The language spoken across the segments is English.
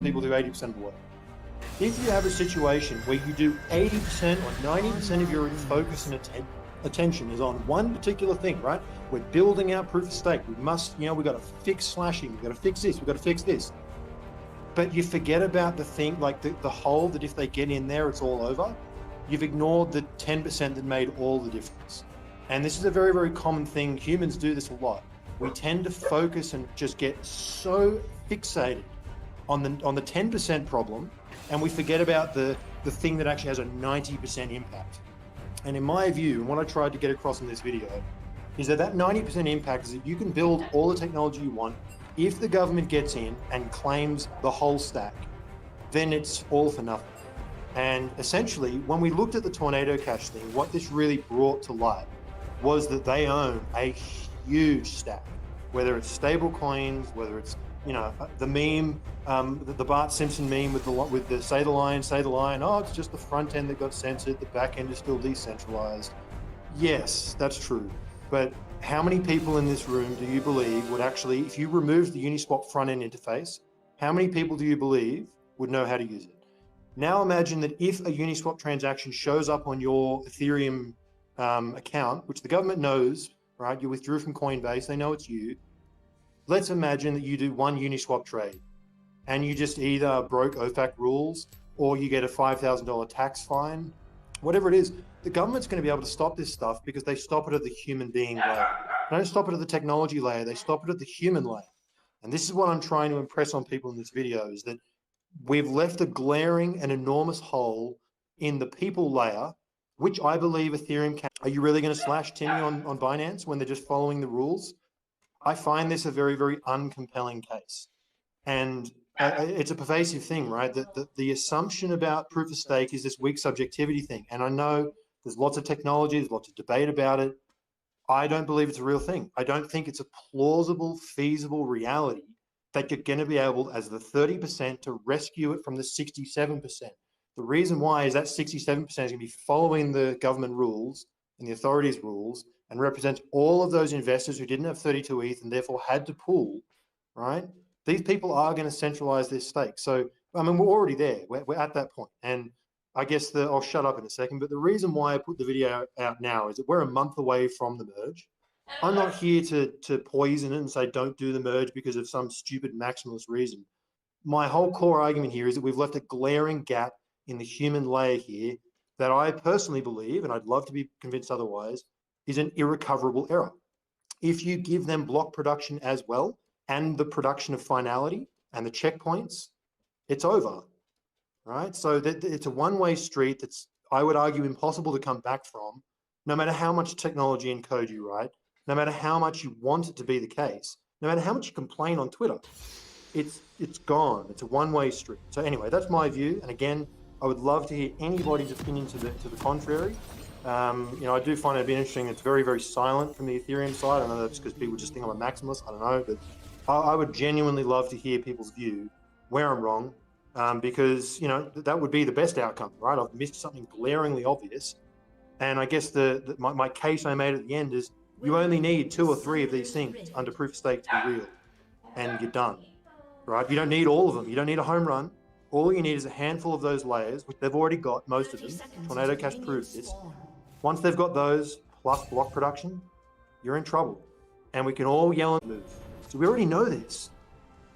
people do 80% of the work. If you have a situation where you do 80% or 90% of your focus and attention is on one particular thing, right? We're building out proof of stake. We must, we've got to fix slashing. We've got to fix this. We've got to fix this. But you forget about the thing, like the hole that if they get in there, it's all over. You've ignored the 10% that made all the difference. And this is a very, very common thing. Humans do this a lot. We tend to focus and just get so fixated on the 10% problem, and we forget about the thing that actually has a 90% impact. And in my view, and what I tried to get across in this video, is that 90% impact is that you can build all the technology you want. If the government gets in and claims the whole stack, then it's all for nothing. And essentially, when we looked at the Tornado Cash thing, what this really brought to light was that they own a huge stack, whether it's stable coins, whether it's the meme, the Bart Simpson meme with the say the line, oh, it's just the front end that got censored, the back end is still decentralized. Yes, that's true. But how many people in this room do you believe would actually, if you removed the Uniswap front end interface, how many people do you believe would know how to use it? Now imagine that if a Uniswap transaction shows up on your Ethereum account, which the government knows, right? You withdrew from Coinbase, they know it's you. Let's imagine that you do one Uniswap trade and you just either broke OFAC rules or you get a $5,000 tax fine, whatever it is. The government's going to be able to stop this stuff because they stop it at the human being layer. They don't stop it at the technology layer, they stop it at the human layer. And this is what I'm trying to impress on people in this video, is that we've left a glaring and enormous hole in the people layer, which I believe Ethereum can. Are you really going to slash Timmy on Binance when they're just following the rules? I find this a very, very uncompelling case. And it's a pervasive thing, right? The assumption about proof of stake is this weak subjectivity thing. And I know there's lots of technology, there's lots of debate about it. I don't believe it's a real thing. I don't think it's a plausible, feasible reality that you're going to be able, as the 30%, to rescue it from the 67%. The reason why is that 67% is going to be following the government rules and the authorities' rules, and represents all of those investors who didn't have 32 ETH and therefore had to pool, right? These people are going to centralize their stake. So, I mean, we're already there. We're at that point. And I guess I'll shut up in a second, but the reason why I put the video out now is that we're a month away from the merge. I'm not here to poison it and say don't do the merge because of some stupid maximalist reason. My whole core argument here is that we've left a glaring gap in the human layer here that I personally believe, and I'd love to be convinced otherwise, is an irrecoverable error. If you give them block production as well, and the production of finality and the checkpoints, it's over, right? So it's a one-way street that's, I would argue, impossible to come back from, no matter how much technology and code you write, no matter how much you want it to be the case, no matter how much you complain on Twitter, it's gone. It's a one-way street. So anyway, that's my view. And again, I would love to hear anybody's opinion to the contrary. I do find it a bit interesting. It's very, very silent from the Ethereum side. I know that's because people just think I'm a maximalist. I don't know, but I would genuinely love to hear people's view where I'm wrong, because that would be the best outcome, right? I've missed something glaringly obvious, and I guess my case I made at the end is you only need 2 or 3 of these things under proof of stake to be real, and you're done, right? You don't need all of them. You don't need a home run. All you need is a handful of those layers, which they've already got, most of them. Tornado Cash proves this. Once they've got those plus block production, you're in trouble, and we can all yell and move. So we already know this.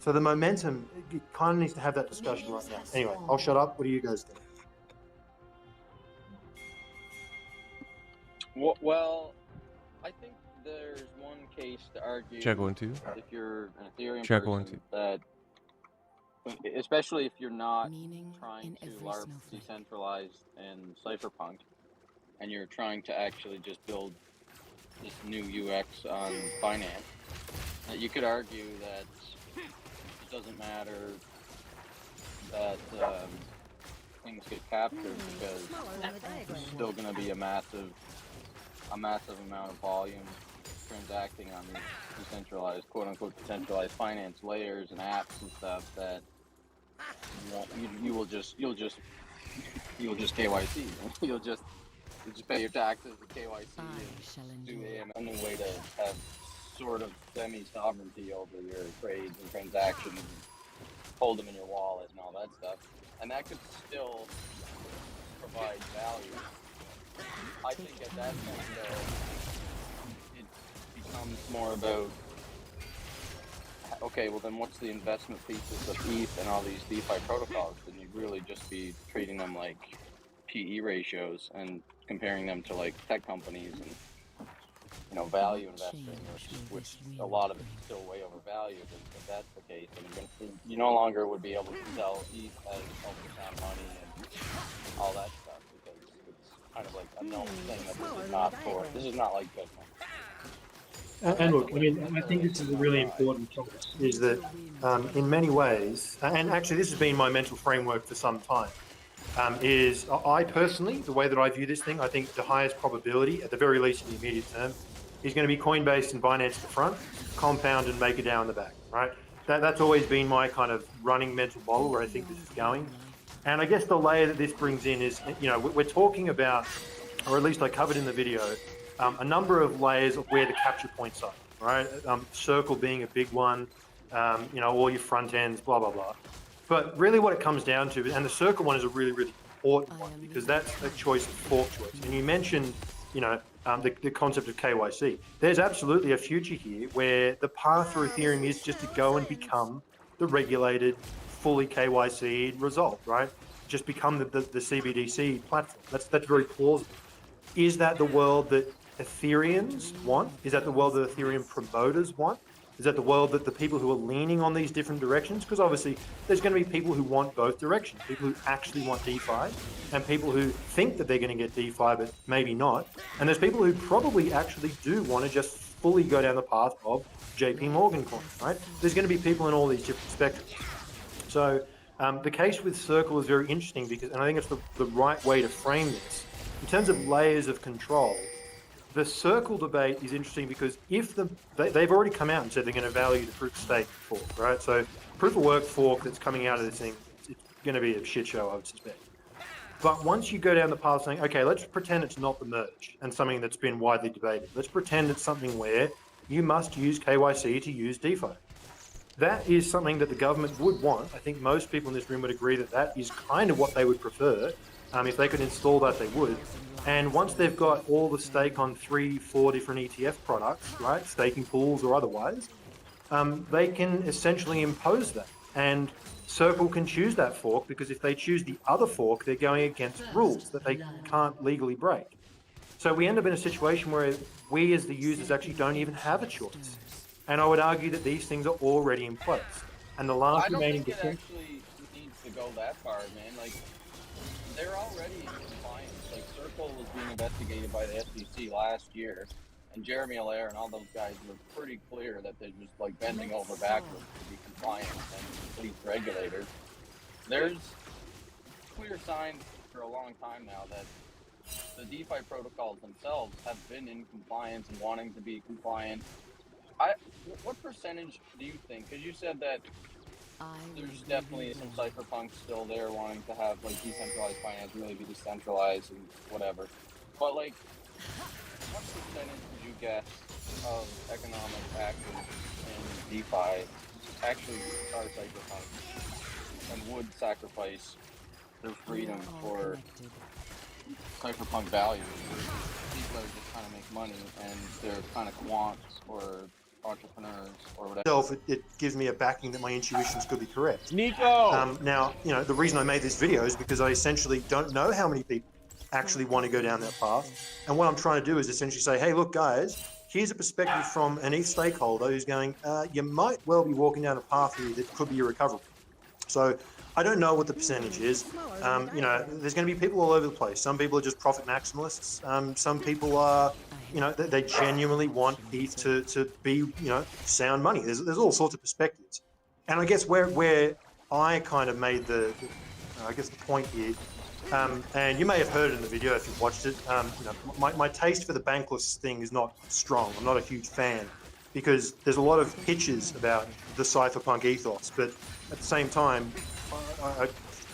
So the momentum, it kind of needs to have that discussion right now. Anyway, I'll shut up. What do you guys think? Well, I think there's one case to argue. Check 1 2. If you're an Ethereum Check person, 1 2. that, especially if you're not trying to LARP decentralized and cypherpunk, and you're trying to actually just build this new UX on Binance, you could argue that it doesn't matter that things get captured because there's still going to be a massive amount of volume transacting on these decentralized, quote unquote, decentralized finance layers and apps and stuff that you'll just KYC. You'll just pay your taxes and KYC and do AML in a way to have sort of semi-sovereignty over your trades and transactions, hold them in your wallet and all that stuff, and that could still provide value. I think at that point, though, it becomes more about, okay, well then what's the investment thesis of ETH and all these DeFi protocols? Then you'd really just be treating them like PE ratios and comparing them to like tech companies and, you know, value investing, which a lot of it's still way overvalued. If that's the case, then you no longer would be able to sell ETH as ultrasound money and all that stuff, because it's kind of like a known thing that this is not like Bitcoin. And look, I mean, I think this is a really important point, is that in many ways, and actually this has been my mental framework for some time, is I personally, the way that I view this thing, I think the highest probability, at the very least in the immediate term, is going to be Coinbase and Binance at the front, Compound and MakerDAO in the back, right? That's always been my kind of running mental model where I think this is going. And I guess the layer that this brings in is, you know, we're talking about, or at least I covered in the video, a number of layers of where the capture points are, right? Circle being a big one, you know, all your front ends, blah, blah, blah. But really what it comes down to, and the circle one is a really, really important one, because that's a choice of fork choice. And you mentioned, you know, the concept of KYC. There's absolutely a future here where the path for Ethereum is just to go and become the regulated, fully KYC result, right? Just become the CBDC platform. That's very plausible. Is that the world that Ethereans want? Is that the world that Ethereum promoters want? Is that the world that the people who are leaning on these different directions? Because obviously there's going to be people who want both directions, people who actually want DeFi and people who think that they're going to get DeFi but maybe not. And there's people who probably actually do want to just fully go down the path of JP Morgan coin, right? There's going to be people in all these different spectrums. So the case with Circle is very interesting because, and I think it's the right way to frame this, in terms of layers of control. The Circle debate is interesting because if they've already come out and said they're going to value the proof of stake fork, right? So proof of work fork that's coming out of this thing, it's going to be a shit show, I would suspect. But once you go down the path saying, okay, let's pretend it's not the merge and something that's been widely debated. Let's pretend it's something where you must use KYC to use DeFi. That is something that the government would want. I think most people in this room would agree that that is kind of what they would prefer. If they could install that, they would. And once they've got all the stake on 3-4 different ETF products, right, staking pools or otherwise, they can essentially impose that. And Circle can choose that fork because if they choose the other fork, they're going against rules that they can't legally break. So we end up in a situation where we as the users actually don't even have a choice. And I would argue that these things are already in place. And the last remaining difference... I don't think it actually needs to go that far, man. Like, they're already in compliance. Like, Circle was being investigated by the SEC last year, and Jeremy Allaire and all those guys were pretty clear that they're just like bending over backwards to be compliant and please regulators. There's clear signs for a long time now that the DeFi protocols themselves have been in compliance and wanting to be compliant. What percentage do you think? Because you said that there's definitely some cypherpunks still there wanting to have like decentralized finance really be decentralized and whatever. But like, what percentage would you guess of economic actors in DeFi actually are cypherpunks and would sacrifice their freedom for cypherpunk value? People are just trying to make money and they're kind of quants or entrepreneurs or whatever. It gives me a backing that my intuitions could be correct. Nico! Now, you know, the reason I made this video is because I essentially don't know how many people actually want to go down that path. And what I'm trying to do is essentially say, hey, look, guys, here's a perspective from an ETH stakeholder who's going, you might well be walking down a path here that could be irrecoverable. So I don't know what the percentage is. You know, there's going to be people all over the place. Some people are just profit maximalists. Some people are, you know, they genuinely want ETH to be, you know, sound money. There's all sorts of perspectives. And I guess where I kind of made the point here, and you may have heard it in the video if you've watched it, you know, my taste for the bankless thing is not strong. I'm not a huge fan because there's a lot of pitches about the cypherpunk ethos, but at the same time,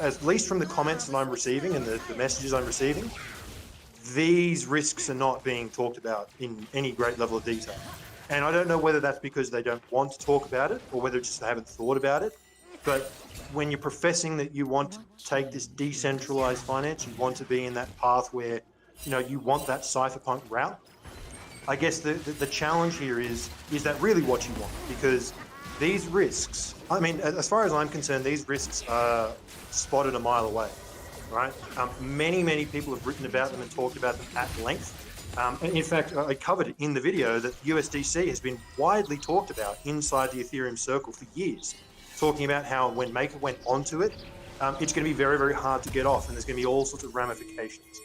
at least from the comments that I'm receiving and the messages I'm receiving, these risks are not being talked about in any great level of detail. And I don't know whether that's because they don't want to talk about it or whether it's just they haven't thought about it. But when you're professing that you want to take this decentralized finance, you want to be in that path where, you want that cypherpunk route. I guess the challenge here is that really what you want? Because these risks, I mean, as far as I'm concerned, these risks are spotted a mile away, right? Many people have written about them and talked about them at length. And in fact, I covered in the video that USDC has been widely talked about inside the Ethereum circle for years, talking about how when Maker went onto it, it's going to be very, very hard to get off, and there's going to be all sorts of ramifications.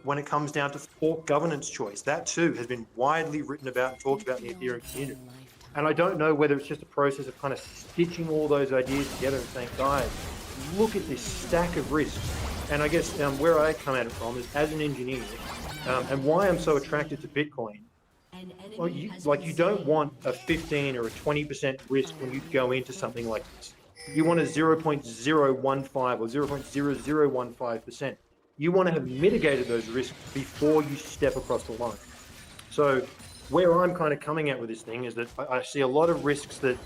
When it comes down to fork governance choice, that too has been widely written about and talked about in the Ethereum community. And I don't know whether it's just a process of kind of stitching all those ideas together and saying, guys, look at this stack of risks. And I guess where I come at it from is as an engineer, and why I'm so attracted to Bitcoin. Well, you don't want a 15 or a 20% risk when you go into something like this. You want a 0.015 or 0.0015%. You want to have mitigated those risks before you step across the line. So where I'm kind of coming at with this thing is that I see a lot of risks that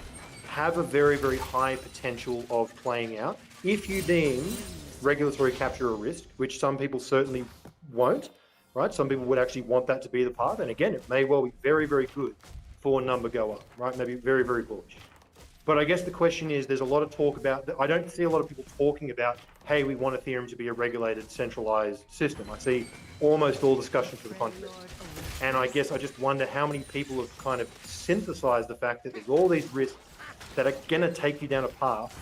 have a very, very high potential of playing out. If you deem regulatory capture a risk, which some people certainly won't, right? Some people would actually want that to be the path. And again, it may well be very, very good for number go up, right? Maybe very, very bullish. But I guess the question is, there's a lot of talk about, I don't see a lot of people talking about, hey, we want Ethereum to be a regulated, centralized system. I see almost all discussion to the contrary. And I guess I just wonder how many people have kind of synthesized the fact that there's all these risks that are going to take you down a path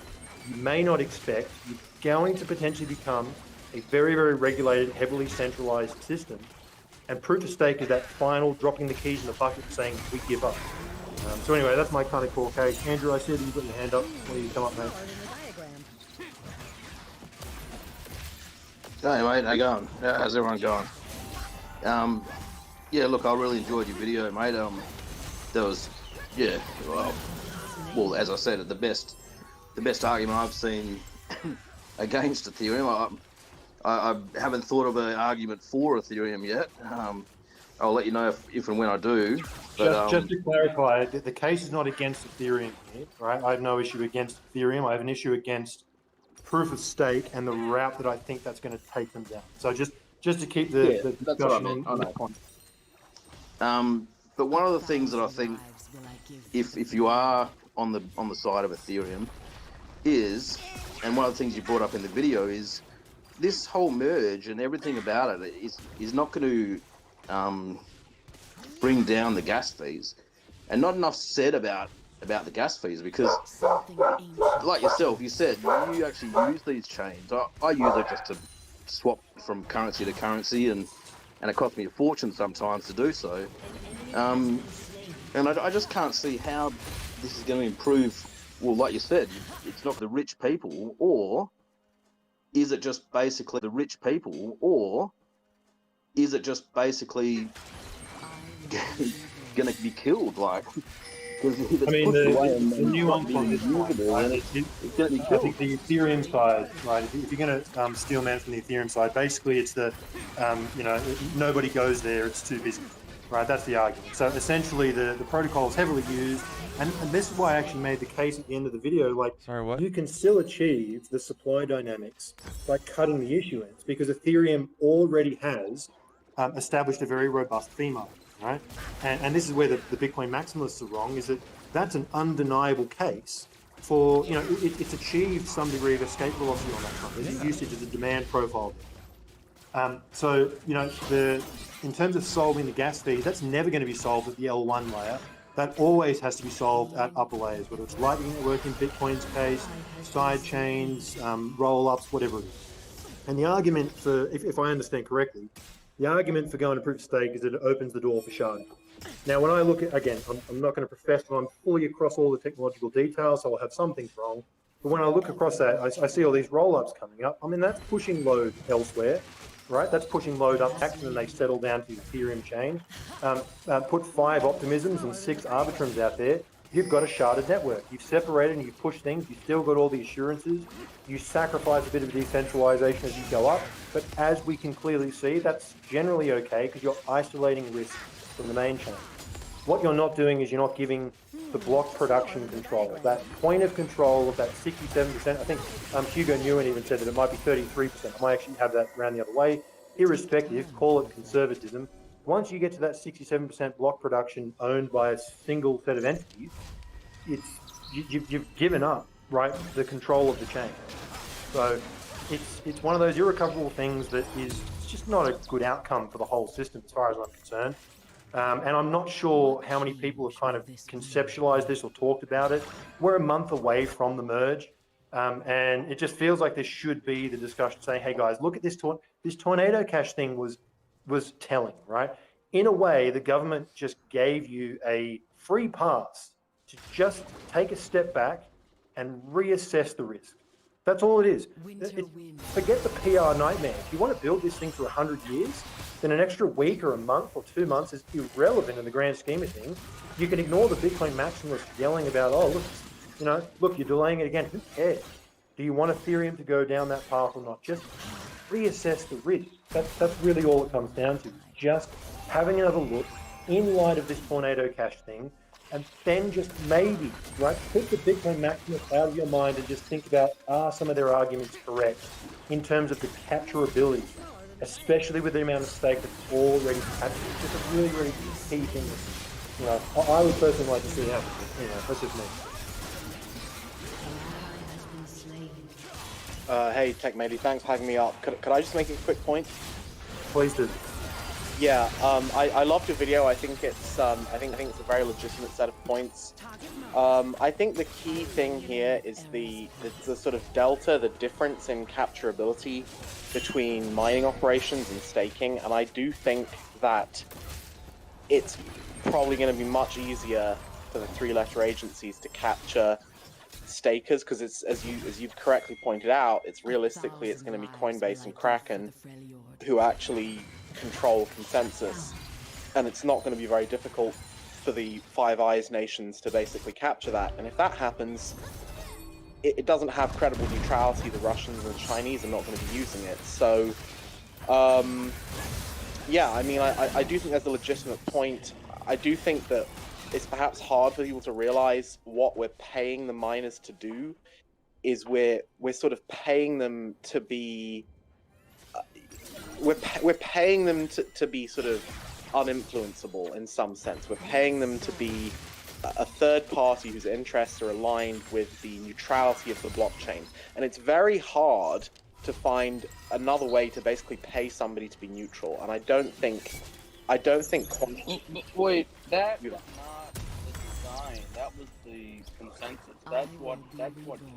you may not expect. You're going to potentially become a very, very regulated, heavily centralized system. And proof of stake is that final dropping the keys in the bucket and saying, we give up. So anyway, that's my kind of core case. Andrew, I see that you've got your hand up. Why don't you come up, mate? Hey mate, how you going? How's everyone going? Yeah, look, I really enjoyed your video, mate. There was, yeah, well, as I said, the best argument I've seen against Ethereum. I haven't thought of an argument for Ethereum yet. I'll let you know if and when I do. But, just to clarify, the case is not against Ethereum here, right? I have no issue against Ethereum. I have an issue against proof of stake and the route that I think that's going to take them down. So just to keep the discussion on the point. But one of the things that I think, if you are on the side of Ethereum, is, and one of the things you brought up in the video is, this whole merge and everything about it is not going to bring down the gas fees, and not enough said about the gas fees, because like yourself, you said you actually use these chains. I use it just to swap from currency to currency, and it costs me a fortune sometimes to do so. And I just can't see how this is going to improve. Well, like you said, it's not the rich people, or is it just basically the rich people, or is it just basically going to be killed? Like, because I mean, the nuance on this one, right? I think the Ethereum side, right? If you're going to steal man from the Ethereum side, basically it's the, nobody goes there, it's too busy, right? That's the argument. So essentially the protocol is heavily used, and this is why I actually made the case at the end of the video, like, you can still achieve the supply dynamics by cutting the issuance, because Ethereum already has established a very robust fee market. Right, and this is where the Bitcoin maximalists are wrong, is that that's an undeniable case for, it's achieved some degree of escape velocity on that front. There's a usage of the demand profile. So, in terms of solving the gas fees, that's never going to be solved at the L1 layer. That always has to be solved at upper layers, whether it's Lightning Network in Bitcoin's case, side chains, roll-ups, whatever it is. And the argument for, if I understand correctly, the argument for going to proof of stake is that it opens the door for sharding. Now, when I look at, again, I'm not going to profess that I'm fully across all the technological details, so I'll have some things wrong. But when I look across that, I see all these roll-ups coming up. I mean, that's pushing load elsewhere, right? That's pushing load up back, and then they settle down to the Ethereum chain. Put 5 optimisms and 6 arbitrums out there. You've got a sharded network. You've separated and you push things. You've still got all the assurances. You sacrifice a bit of decentralization as you go up. But as we can clearly see, that's generally okay, because you're isolating risk from the main chain. What you're not doing is you're not giving the block production control, that point of control of that 67%. I think Hugo Nguyen even said that it might be 33%. I might actually have that around the other way. Irrespective, call it conservatism. Once you get to that 67% block production owned by a single set of entities, you've given up, right, the control of the chain. So it's one of those irrecoverable things that is just not a good outcome for the whole system as far as I'm concerned. And I'm not sure how many people have kind of conceptualized this or talked about it. We're a month away from the merge, and it just feels like this should be the discussion saying, hey guys, look at this tornado cash thing was telling, right? In a way, the government just gave you a free pass to just take a step back and reassess the risk. That's all it is. Forget the PR nightmare. If you want to build this thing for 100 years, then an extra week or a month or 2 months is irrelevant in the grand scheme of things. You can ignore the Bitcoin maximalists yelling about, oh, look, you're delaying it again. Who cares? Do you want Ethereum to go down that path or not? Just reassess the risk. That's really all it comes down to. Just having another look in light of this tornado cash thing, and then just maybe, right, put the Bitcoin maximalists out of your mind and just think about, are some of their arguments correct in terms of the capturability, especially with the amount of stake that's already captured. It's just a really, really key thing. You know, I would personally like to see happen. You know, that's just me. Hey, Tech Matey, thanks for having me up. Could I just make a quick point? Please do. Yeah, I loved your video. I think it's a very legitimate set of points. I think the key thing here is the sort of delta, the difference in capturability between mining operations and staking, and I do think that it's probably going to be much easier for the three-letter agencies to capture stakers, because it's as you've correctly pointed out, it's going to be Coinbase and Kraken who actually control consensus, and it's not going to be very difficult for the Five Eyes nations to basically capture that. And if that happens, it doesn't have credible neutrality. The Russians and the Chinese are not going to be using it. So yeah, I mean, I do think there's a legitimate point. I do think that it's perhaps hard for people to realize what we're paying the miners to do is we're sort of paying them to be we're paying them to be sort of uninfluenceable in some sense. We're paying them to be a third party whose interests are aligned with the neutrality of the blockchain. And it's very hard to find another way to basically pay somebody to be neutral. And I don't think wait, that was not the design. That was the consensus. That's what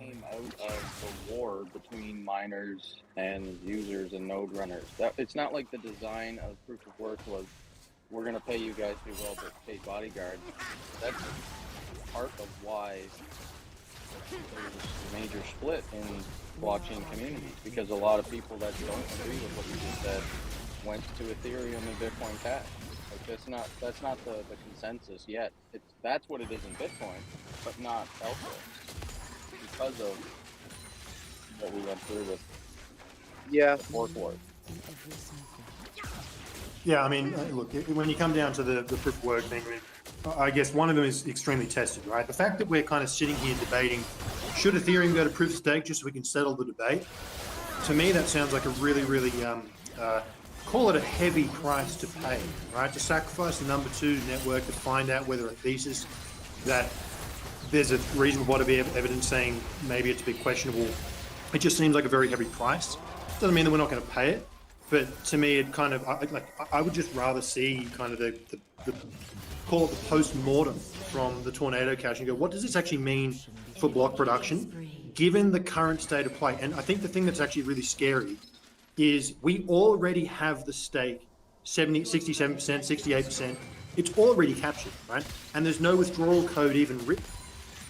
came out of the war between miners and users and node runners. It's not like the design of proof of work was, we're going to pay you guys to be well-paid bodyguards. That's part of why there's a major split in blockchain communities, because a lot of people that don't agree with what you just said went to Ethereum and Bitcoin Cash. Like that's not the consensus yet. That's what it is in Bitcoin, but not elsewhere, because of what we went through with fork wars. Yeah, I mean, look, when you come down to the proof of work thing, I guess one of them is extremely tested, right? The fact that we're kind of sitting here debating, should Ethereum go to proof of stake just so we can settle the debate? To me, that sounds like a really, really, call it a heavy price to pay, right? To sacrifice the number 2 network to find out whether a thesis that there's a reasonable body of evidence saying maybe it's a bit questionable. It just seems like a very heavy price. Doesn't mean that we're not going to pay it. But to me, it kind of, I would just rather see kind of the call it the post-mortem from the tornado cash and go, what does this actually mean for block production, given the current state of play? And I think the thing that's actually really scary is we already have the stake 67%, 68%. It's already captured, right? And there's no withdrawal code even written.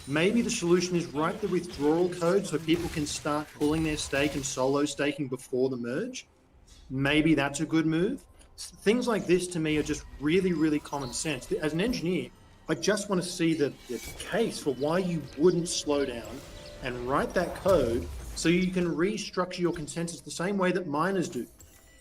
Maybe the solution is write the withdrawal code so people can start pulling their stake and solo staking before the merge. Maybe that's a good move. Things like this to me are just really, really common sense. As an engineer, I just want to see the case for why you wouldn't slow down and write that code so you can restructure your consensus the same way that miners do.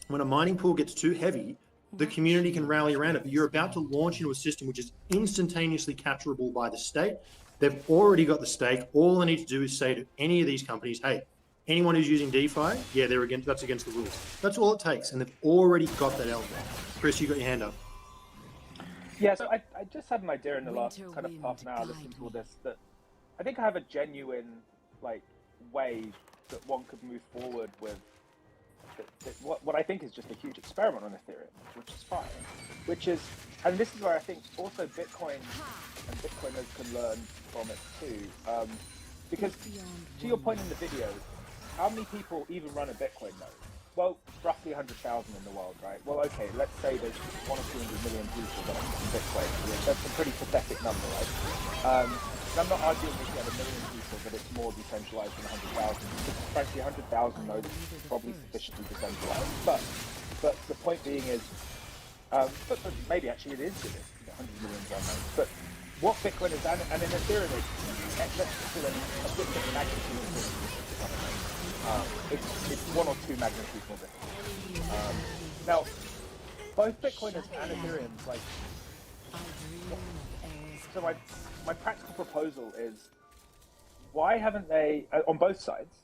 When a mining pool gets too heavy, the community can rally around it. But you're about to launch into a system which is instantaneously capturable by the state. They've already got the stake. All they need to do is say to any of these companies, hey, anyone who's using DeFi, yeah, that's against the rules. That's all it takes. And they've already got that element. Chris, you got your hand up. Yeah, so I just had an idea in the last kind of half an hour listening to all this, that I think I have a genuine way that one could move forward with what I think is just a huge experiment on Ethereum, which is fine. Which is, and this is where I think also Bitcoin and Bitcoiners can learn from it too. Because to your point in the video, how many people even run a Bitcoin node? Well, roughly 100,000 in the world, right? Well, okay, let's say there's 1 or 200 million people that are using Bitcoin. That's a pretty pathetic number, right? And I'm not arguing if you have 1 million people that it's more decentralized than 100,000. Frankly, 100,000 nodes is probably sufficiently decentralized. But the point being is, but maybe actually it is 100 million nodes. But what Bitcoin is, and in Ethereum, let's call it a bit of magnitude. It's 1 or 2 magnitudes more different. Now, both Bitcoiners and Ethereum, so my practical proposal is, why haven't they, on both sides,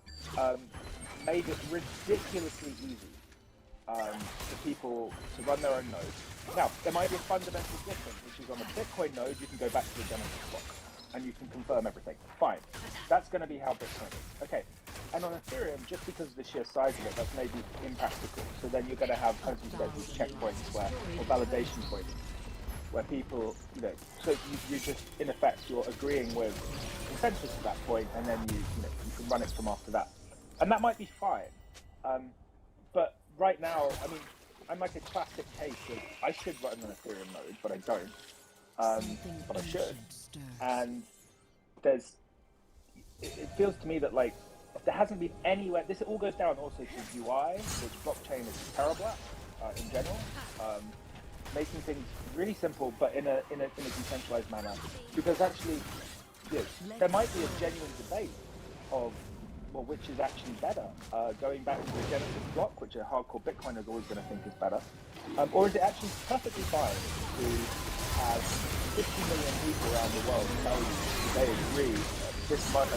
made it ridiculously easy for people to run their own nodes? Now, there might be a fundamental difference, which is on a Bitcoin node, you can go back to the Genesis block and you can confirm everything. Fine. That's going to be how Bitcoin is. Okay. And on Ethereum, just because of the sheer size of it, that's maybe impractical. So then you're going to have, as you said, these checkpoints or validation points, where people, so you just, in effect, you're agreeing with consensus at that point, and then you can run it from after that. And that might be fine. But right now, I mean, I'm like a classic case of, I should run an Ethereum node, but I don't. But I should. And it feels to me that there hasn't been anywhere. This all goes down also to UI, which blockchain is terrible at in general, making things really simple, but in a decentralized manner. Because actually, there might be a genuine debate of, well, which is actually better, going back to the Genesis block, which a hardcore Bitcoiner is always going to think is better, or is it actually perfectly fine to have 50 million people around the world tell you they agree this block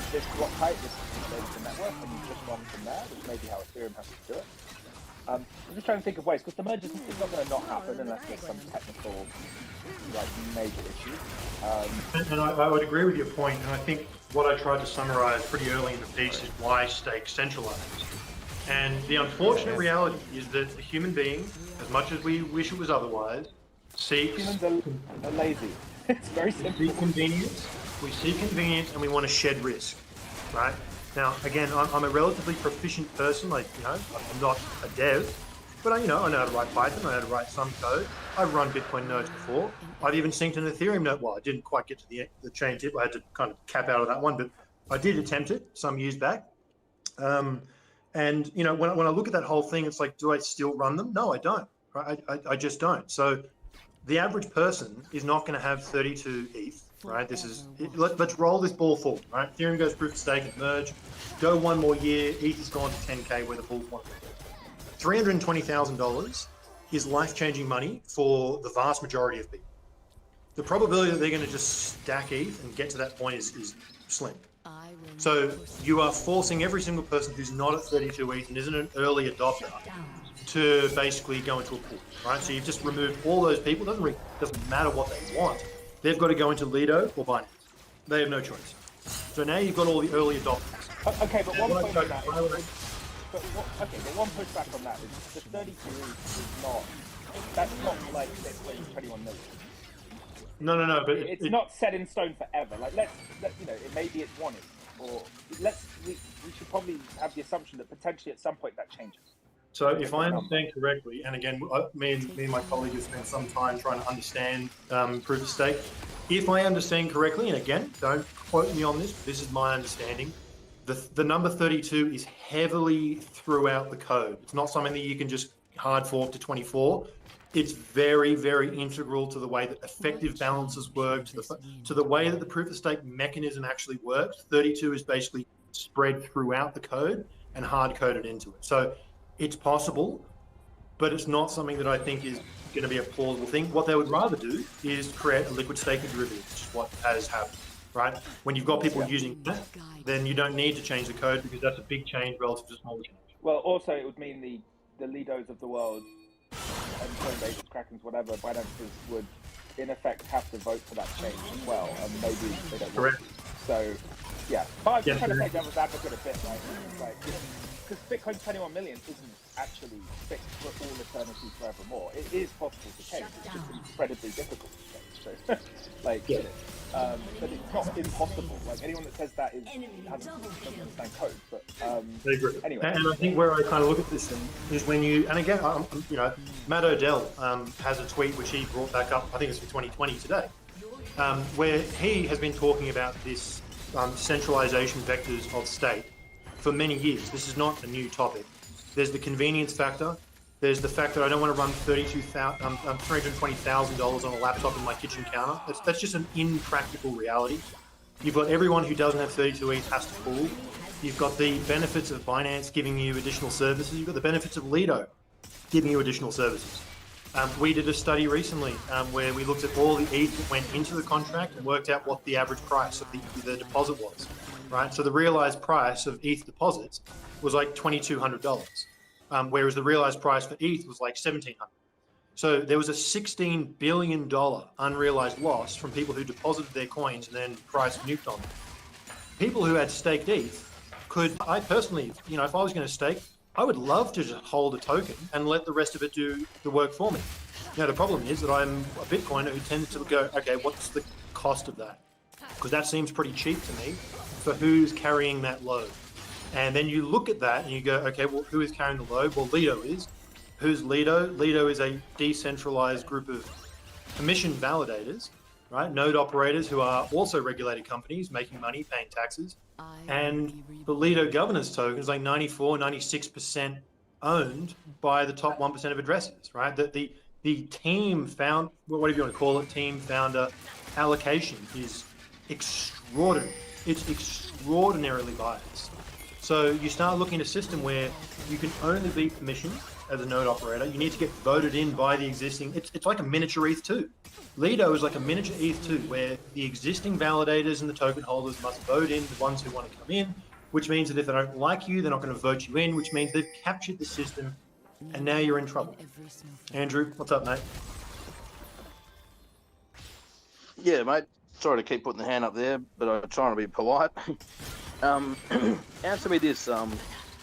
height, this is the network, and you just run from there, which may be how Ethereum has to do it. I'm just trying to think of ways, because the merge is not going to not happen unless there's some technical, major issue. And I would agree with your point, and I think what I tried to summarize pretty early in the piece is why stake centralized. And the unfortunate reality is that the human being, as much as we wish it was otherwise, seeks... Humans are lazy. It's very simple. We see convenience and we want to shed risk, right? Now, again, I'm a relatively proficient person, I'm not a dev, but I know how to write Python, I know how to write some code. I've run Bitcoin nodes before. I've even synced an Ethereum node. Well, I didn't quite get to the chain tip. I had to kind of cap out of that one, but I did attempt it some years back. And when I look at that whole thing, it's like, do I still run them? No, I don't. Right? I just don't. So the average person is not going to have 32 ETH. Right, let's roll this ball forward. Right, Ethereum goes proof of stake and merge. Go one more year, ETH has gone to 10K where the bulls want to be. $320,000 is life-changing money for the vast majority of people. The probability that they're going to just stack ETH and get to that point is slim. So you are forcing every single person who's not at 32 ETH and isn't an early adopter to basically go into a pool. Right, so you've just removed all those people. Doesn't matter what they want. They've got to go into Lido or Binance. They have no choice. So now you've got all the early adopters. Okay, but one pushback on that is the 32 is not. That's not like Bitcoin 21 million. No. But it's not set in stone forever. Maybe it's 1 ETH, or we should probably have the assumption that potentially at some point that changes. So if I understand correctly, and again, me and my colleague have spent some time trying to understand proof of stake. If I understand correctly, and again, don't quote me on this, but this is my understanding, the number 32 is heavily throughout the code. It's not something that you can just hard fork to 24. It's very, very integral to the way that effective balances work, to the way that the proof of stake mechanism actually works. 32 is basically spread throughout the code and hard coded into it. So it's possible, but it's not something that I think is going to be a plausible thing. What they would rather do is create a liquid staking derivative, which is what has happened, right? When you've got people using that, then you don't need to change the code because that's a big change relative to small change. Well, also it would mean the Lidos of the world and Coinbase, Krakens, whatever, Binances would in effect have to vote for that change as well, and maybe they don't want to. So, yeah. But I'm just trying to play devil's advocate a bit, right? It's like, because Bitcoin 21 million isn't actually fixed for all eternity forevermore. It is possible to change. It's just incredibly difficult to change. So, like, but it's not impossible. Like, anyone that says that doesn't understand code. But anyway. And I think where I kind of look at this thing is when you, and again, you know, Matt Odell has a tweet which he brought back up, I think it's from 2020 today, where he has been talking about this centralization vectors of state for many years. This is not a new topic. There's the convenience factor. There's the fact that I don't want to run $320,000 on a laptop in my kitchen counter. That's just an impractical reality. You've got everyone who doesn't have 32 ETH has to pool. You've got the benefits of Binance giving you additional services. You've got the benefits of Lido giving you additional services. We did a study recently where we looked at all the ETH that went into the contract and worked out what the average price of the deposit was, right? So the realized price of ETH deposits was like $2,200, whereas the realized price for ETH was like $1,700. So there was a $16 billion unrealized loss from people who deposited their coins and then price nuked on them. People who had staked ETH I personally, you know, if I was going to stake, I would love to just hold a token and let the rest of it do the work for me. Now, the problem is that I'm a Bitcoiner who tends to go, okay, what's the cost of that? Because that seems pretty cheap to me for who's carrying that load. And then you look at that and you go, okay, well, who is carrying the load? Well, Lido is. Who's Lido? Lido is a decentralized group of permission validators, right? Node operators who are also regulated companies making money, paying taxes. And the Lido governance token is like 94, 96% owned by the top 1% of addresses, right? The team found, whatever you want to call it, team founder allocation is extraordinary. It's extraordinarily biased. So you start looking at a system where you can only be permissioned as a node operator. You need to get voted in by the existing, it's like a miniature ETH2. Lido is like a miniature ETH2 where the existing validators and the token holders must vote in the ones who want to come in, which means that if they don't like you, they're not going to vote you in, which means they've captured the system and now you're in trouble. Andrew, what's up, mate? Yeah, mate. Sorry to keep putting the hand up there, but I'm trying to be polite. Answer me this.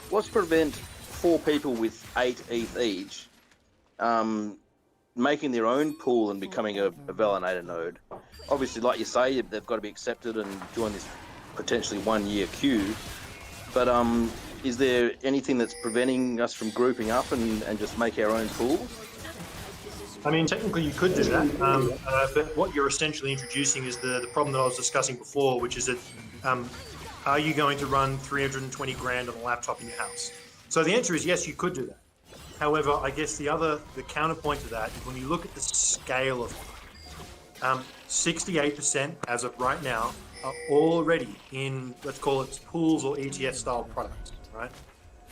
What's to prevent 4 people with 8 ETH each making their own pool and becoming a validator node? Obviously, like you say, they've got to be accepted and join this potentially 1-year queue. But is there anything that's preventing us from grouping up and just make our own pools? I mean, technically you could do that, but what you're essentially introducing is the problem that I was discussing before, which is that are you going to run 320 grand on a laptop in your house? So the answer is yes, you could do that. However, I guess the counterpoint to that is when you look at the scale of it, 68% as of right now are already in, let's call it pools or ETF style products, right?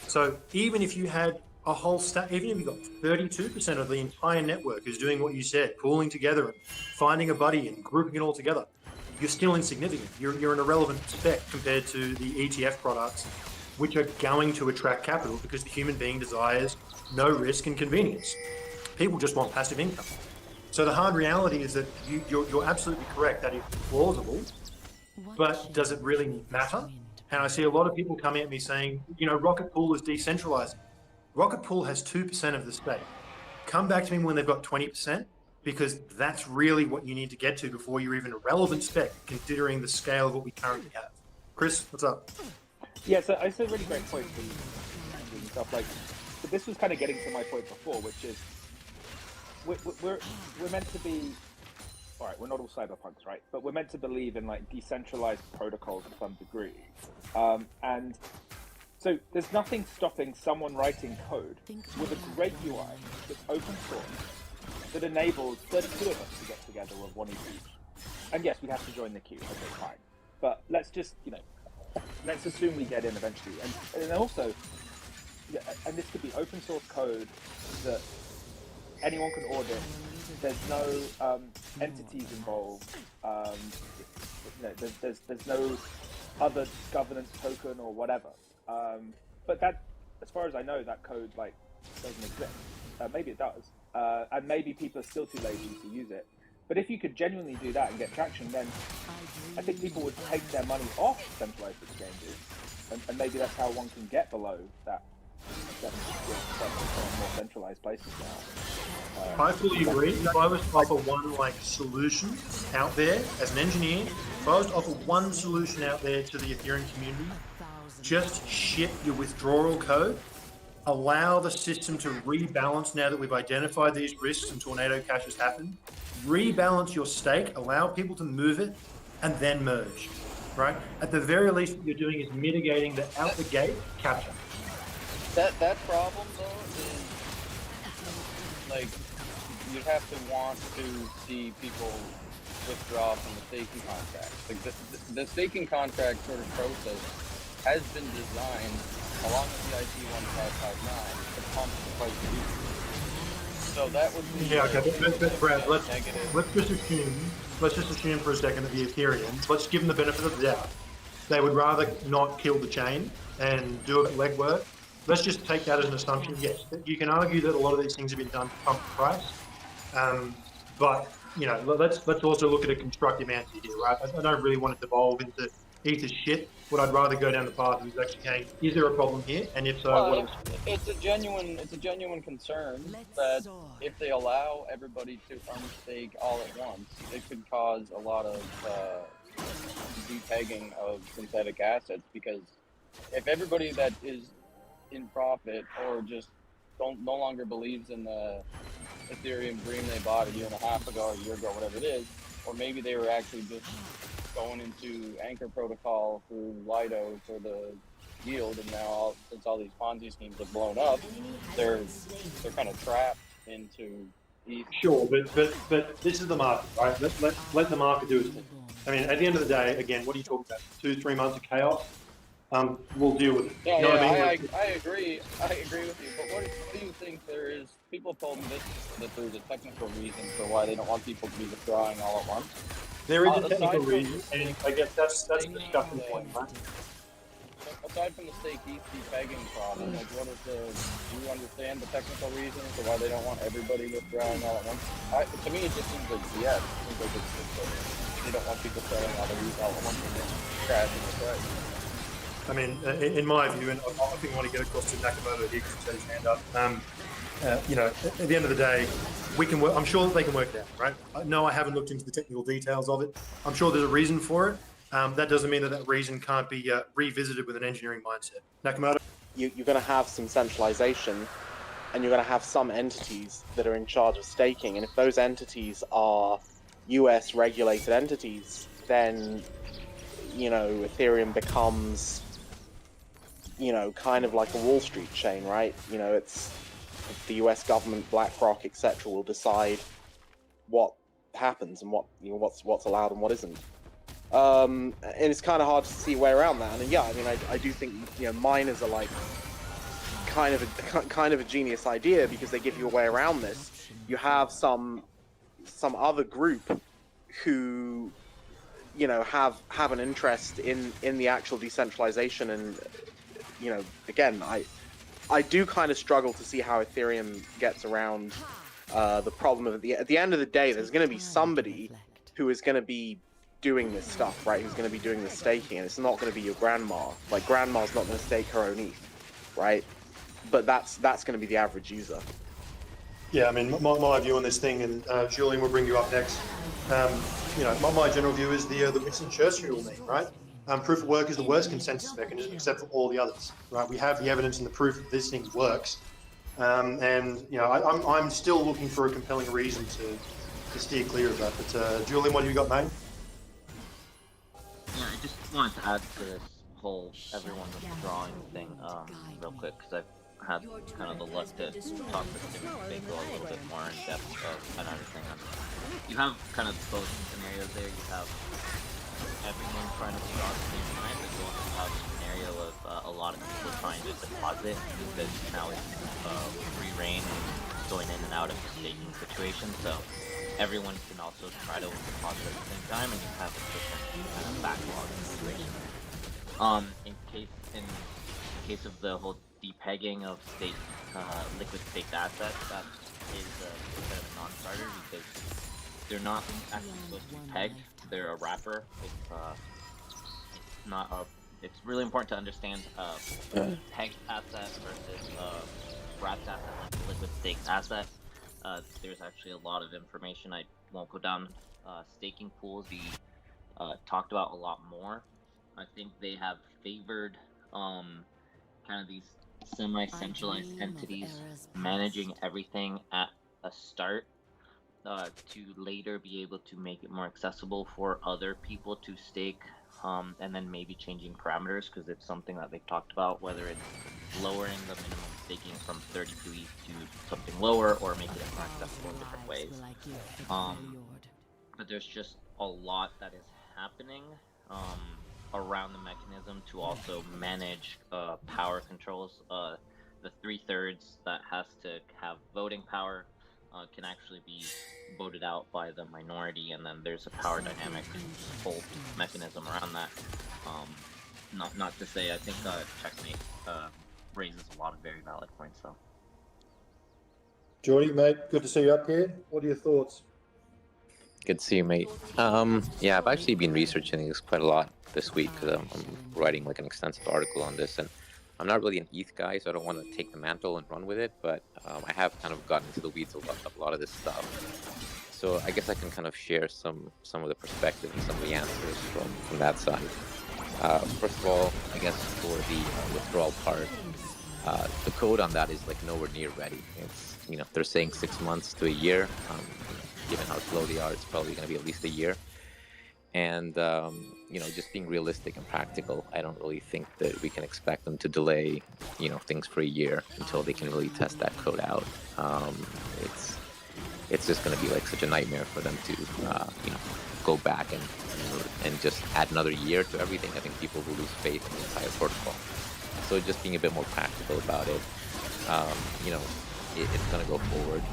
So even if you had a whole stack, even if you got 32% of the entire network is doing what you said, pooling together and finding a buddy and grouping it all together, you're still insignificant. You're an irrelevant speck compared to the ETF products, which are going to attract capital because the human being desires no risk and convenience. People just want passive income. So the hard reality is that you're absolutely correct that it's plausible, but does it really matter? And I see a lot of people coming at me saying, you know, Rocket Pool is decentralized. Rocket Pool has 2% of the stake. Come back to me when they've got 20%, because that's really what you need to get to before you're even a relevant spec, considering the scale of what we currently have. Chris, what's up? Yeah, so it's a really great point and stuff like. But this was kind of getting to my point before, which is we're meant to be. All right, we're not all cyberpunks, right? But we're meant to believe in like decentralized protocols to some degree, and so there's nothing stopping someone writing code with a great UI that's open source that enables 32 of us to get together with one each. And yes, we have to join the queue. Okay, fine. But let's just, let's assume we get in eventually. And also, and this could be open open source code that anyone can audit. There's no entities involved. There's no other governance token or whatever. But that, as far as I know, that code like doesn't exist. Maybe it does, and maybe people are still too lazy to use it. But if you could genuinely do that and get traction, then I think people would take their money off centralized exchanges, and maybe that's how one can get below that 70% more centralized places now. I fully agree. If I was to offer one like solution out there as an engineer, if I was to offer one solution out there to the Ethereum community, just ship your withdrawal code, allow the system to rebalance now that we've identified these risks and tornado crashes happen, rebalance your stake, allow people to move it, and then merge, right? At the very least, what you're doing is mitigating the out the gate capture. That problem though is like you'd have to want to see people withdraw from the staking contract. Like the staking contract sort of process has been designed along with the IT 1559 to pump the price of Ether. So that would be but Brad, let's just assume for a second that the Ethereans, let's give them the benefit of the doubt. They would rather not kill the chain and do a bit of legwork. Let's just take that as an assumption. Yes, you can argue that a lot of these things have been done to pump the price, but you know, let's also look at a constructive answer here, right? I don't really want to devolve into Ether shit. What I'd rather go down the path is actually saying, is there a problem here? And if so, what? It's a genuine concern that if they allow everybody to unstake all at once, it could cause a lot of depegging of synthetic assets, because if everybody that is in profit or just no longer believes in the Ethereum dream they bought a year and a half ago or a year ago, whatever it is, or maybe they were actually just going into Anchor Protocol through Lido for the yield, and now since all these Ponzi schemes have blown up, they're kind of trapped into ETH. Sure, but this is the market, right? Let the market do its thing. I mean, at the end of the day, again, what are you talking about? 2-3 months of chaos? We'll deal with it. Yeah, you know what I mean? I agree with you. But what do you think there is? People told me that there's a technical reason for why they don't want people to be withdrawing all at once. There is a technical reason, and I guess that's the discussion point, right? Aside from the stake ETH depegging problem, like do you understand the technical reasons for why they don't want everybody withdrawing all at once? To me, it just seems like BS. It seems like it's just they don't want people selling all the ETH all at once and then crashing the price. I mean, in my view, and I think I want to get across to Nakamoto here because he set his hand up. You know, at the end of the day, we can work. I'm sure that they can work it out, right? No, I haven't looked into the technical details of it. I'm sure there's a reason for it. That doesn't mean that reason can't be revisited with an engineering mindset. Nakamoto? You're going to have some centralization, and you're going to have some entities that are in charge of staking. And if those entities are US regulated entities, then, you know, Ethereum becomes, you know, kind of like a Wall Street chain, right? You know, it's the US government, BlackRock, etc., will decide what happens and what, you know, what's allowed and what isn't. And it's kind of hard to see a way around that. And yeah, I mean, I do think, you know, miners are like kind of a genius idea because they give you a way around this. You have some other group who, you know, have an interest in the actual decentralization, and, you know, again, I do kind of struggle to see how Ethereum gets around the problem of at the end of the day, there's going to be somebody who is going to be doing this stuff, right? Who's going to be doing the staking, and it's not going to be your grandma. Like, grandma's not going to stake her own ETH, right? But that's going to be the average user. Yeah, I mean, my view on this thing, and Julian will bring you up next. You know, my general view is the Winston Churchill meme, right? Proof of work is the worst consensus mechanism, except for all the others, right? We have the evidence and the proof that this thing works, and you know, I'm still looking for a compelling reason to steer clear of that. But Julian, what have you got, mate? Yeah, I just wanted to add to this whole everyone withdrawing thing real quick, because I've had kind of the luck to talk with Tim and go a little bit more in depth of everything. You have kind of both scenarios there. You have everyone trying to withdraw at the same time, but you also have scenarios scenario of a lot of people trying to deposit because now it's free reign going in and out of the staking situation. So everyone can also try to deposit at the same time, and you have a different kind of backlog situation. In case of the whole depegging of liquid staked assets, that is a bit of a non-starter because they're not actually supposed to be pegged. They're a wrapper. It's not a. It's really important to understand pegged asset versus wrapped asset, like a liquid staked asset. There's actually a lot of information. I won't go down staking pools. We talked about a lot more. I think they have favored kind of these semi-centralized entities managing everything at a start to later be able to make it more accessible for other people to stake, and then maybe changing parameters, because it's something that they've talked about, whether it's lowering the minimum staking from 32 ETH to something lower or making it more accessible in different ways. But there's just a lot that is happening around the mechanism to also manage power controls. The 3/3 that has to have voting power can actually be voted out by the minority, and then there's a power dynamic whole mechanism around that. Not to say, I think Checkmate raises a lot of very valid points, though. Geordie, mate, good to see you up here. What are your thoughts? Good to see you, mate. Yeah, I've actually been researching this quite a lot this week because I'm writing like an extensive article on this, and I'm not really an ETH guy, so I don't want to take the mantle and run with it, but I have kind of gotten into the weeds of a lot of this stuff. So I guess I can kind of share some of the perspective and some of the answers from that side. First of all, I guess for the withdrawal part, the code on that is like nowhere near ready. It's, they're saying 6 months to a year. Given how slow they are, it's probably going to be at least a year. And, just being realistic and practical, I don't really think that we can expect them to delay, things for a year until they can really test that code out. It's just going to be like such a nightmare for them to, go back and just add another year to everything. I think people will lose faith in the entire protocol. So just being a bit more practical about it, it's going to go forward.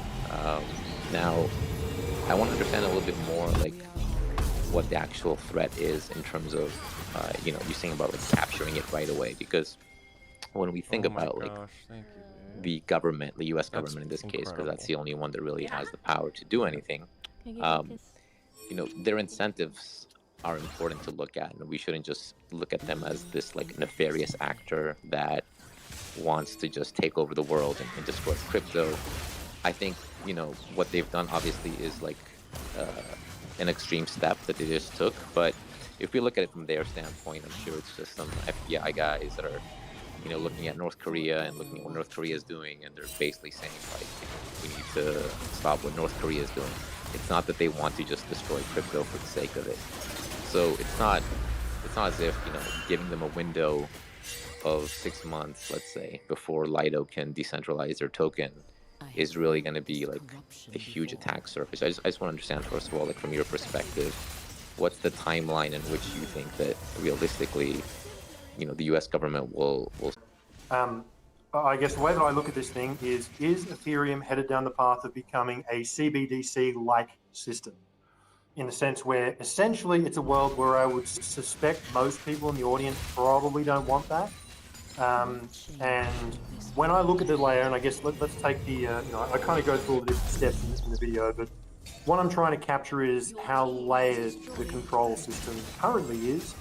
Now, I want to understand a little bit more, like, what the actual threat is in terms of, you're saying about like capturing it right away, because when we think about like the government, the U.S. government in this case, because that's the only one that really has the power to do anything, their incentives are important to look at, and we shouldn't just look at them as this like nefarious actor that wants to just take over the world and destroy crypto. I think, what they've done obviously is like an extreme step that they just took. But if we look at it from their standpoint, I'm sure it's just some FBI guys that are, looking at North Korea and looking at what North Korea is doing, and they're basically saying like, we need to stop what North Korea is doing. It's not that they want to just destroy crypto for the sake of it. So it's not as if, giving them a window of 6 months, let's say, before Lido can decentralize their token is really going to be like a huge attack surface. I just want to understand, first of all, like from your perspective, what's the timeline in which you think that realistically, the U.S. government will. I guess the way that I look at this thing is Ethereum headed down the path of becoming a CBDC-like system? In the sense where essentially it's a world where I would suspect most people in the audience probably don't want that. And when I look at the layer, and I guess let's take the, I kind of go through all the different steps in the video, but what I'm trying to capture is how layered the control system currently is,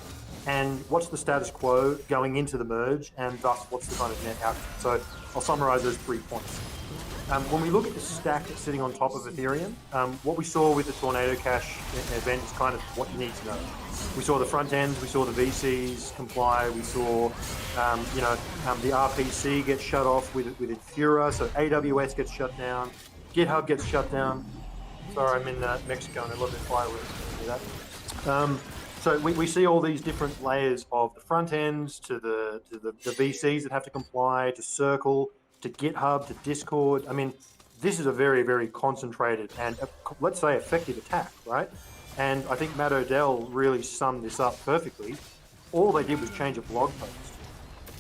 and what's the status quo going into the merge, and thus what's the kind of net outcome. So I'll summarize those 3 points. When we look at the stack that's sitting on top of Ethereum, what we saw with the Tornado Cash event is kind of what you need to know. We saw the front ends, we saw the VCs comply, we saw, the RPC get shut off with Infura, so AWS gets shut down, GitHub gets shut down. Sorry, I'm in Mexico and a little bit fireworks. See that? So we see all these different layers of the front ends to the VCs that have to comply, to Circle, to GitHub, to Discord. I mean, this is a very, very concentrated and, let's say, effective attack, right? And I think Matt Odell really summed this up perfectly. All they did was change a blog post.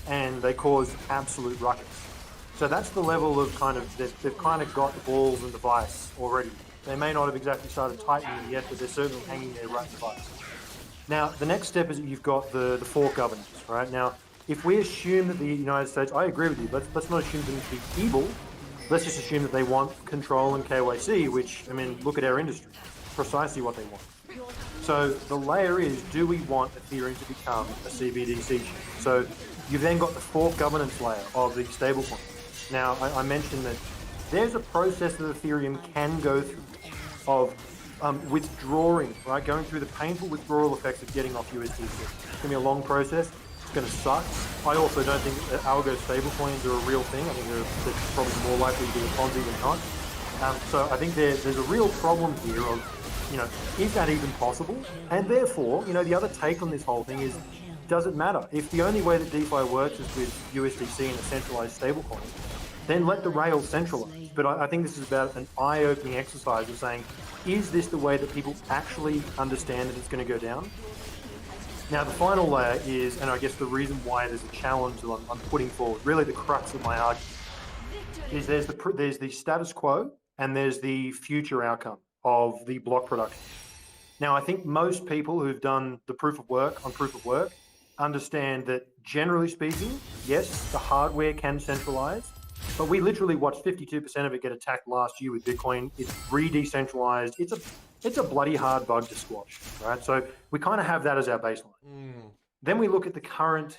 and they cause absolute ruckus. So that's the level of kind of, they've kind of got the balls in the vice already. They may not have exactly started tightening it yet, but they're certainly hanging there right in the vice. Now, the next step is that you've got the fork governance, right? Now, if we assume that the United States, I agree with you, let's not assume them to be evil. Let's just assume that they want control and KYC, which, I mean, look at our industry, precisely what they want. So the layer is, do we want Ethereum to become a CBDC chain? So you've then got the fork governance layer of the stablecoin. Now, I mentioned that there's a process that Ethereum can go through of withdrawing, right? Going through the painful withdrawal effects of getting off USDC. It's going to be a long process. It's going to suck. I also don't think that algo stablecoins are a real thing. I think they're probably more likely to be a Ponzi than not. So I think there's a real problem here of, is that even possible? And therefore, the other take on this whole thing is, does it matter? If the only way that DeFi works is with USDC and a centralized stablecoin, then let the rails centralize. But I think this is about an eye-opening exercise of saying, is this the way that people actually understand that it's going to go down? Now, the final layer is, and I guess the reason why there's a challenge that I'm putting forward, really the crux of my argument, is there's the status quo and there's the future outcome of the block production. Now, I think most people who've done the proof of work on proof of work understand that, generally speaking, yes, the hardware can centralize, but we literally watched 52% of it get attacked last year with Bitcoin. It's re-decentralized. It's a bloody hard bug to squash, right? So we kind of have that as our baseline. Then we look at the current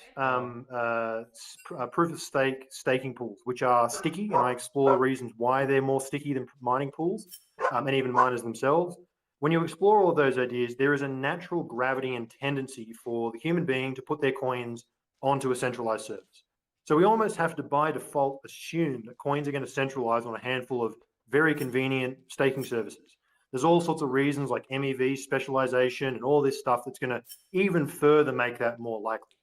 proof of stake staking pools, which are sticky, and I explore the reasons why they're more sticky than mining pools, and even miners themselves. When you explore all of those ideas, there is a natural gravity and tendency for the human being to put their coins onto a centralized service. So we almost have to, by default, assume that coins are going to centralize on a handful of very convenient staking services. There's all sorts of reasons like MEV specialization and all this stuff that's going to even further make that more likely.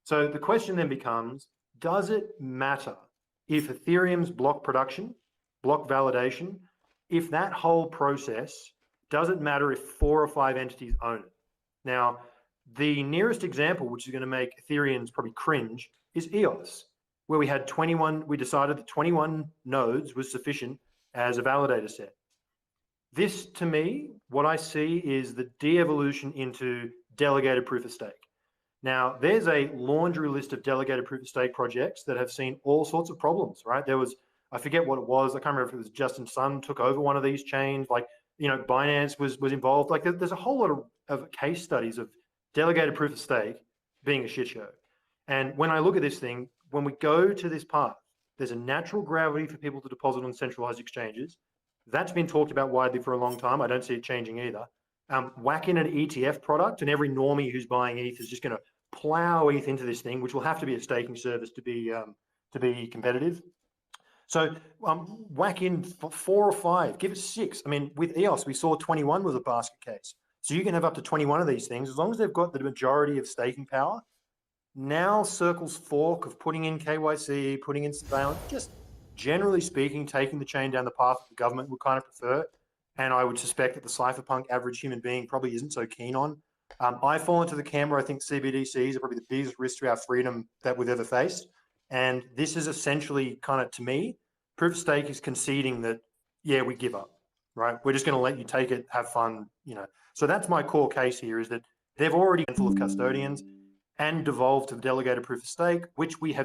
So the question then becomes, does it matter if Ethereum's block production, block validation, if that whole process, does it matter if 4 or 5 entities own it? Now, the nearest example, which is going to make Ethereans probably cringe, is EOS, where we decided that 21 nodes was sufficient as a validator set. This, to me, what I see is the de-evolution into delegated proof of stake. Now, there's a laundry list of delegated proof of stake projects that have seen all sorts of problems, right? There was, I forget what it was, I can't remember if it was Justin Sun took over one of these chains, like, Binance was involved. Like, there's a whole lot of case studies of delegated proof of stake being a shit show. And when I look at this thing, when we go to this path, there's a natural gravity for people to deposit on centralized exchanges. That's been talked about widely for a long time. I don't see it changing either. Whack in an ETF product, and every normie who's buying ETH is just going to plow ETH into this thing, which will have to be a staking service to be competitive. So whack in 4 or 5, give it 6. I mean, with EOS, we saw 21 was a basket case. So you can have up to 21 of these things, as long as they've got the majority of staking power. Now Circle's fork of putting in KYC, putting in surveillance, just generally speaking, taking the chain down the path that the government would kind of prefer. And I would suspect that the cypherpunk average human being probably isn't so keen on. I fall into the camp where I think CBDCs are probably the biggest risk to our freedom that we've ever faced. And this is essentially kind of, to me, proof of stake is conceding that, yeah, we give up, right? We're just going to let you take it, have fun, So that's my core case here, is that they've already been full of custodians and devolved to delegated proof of stake, which we have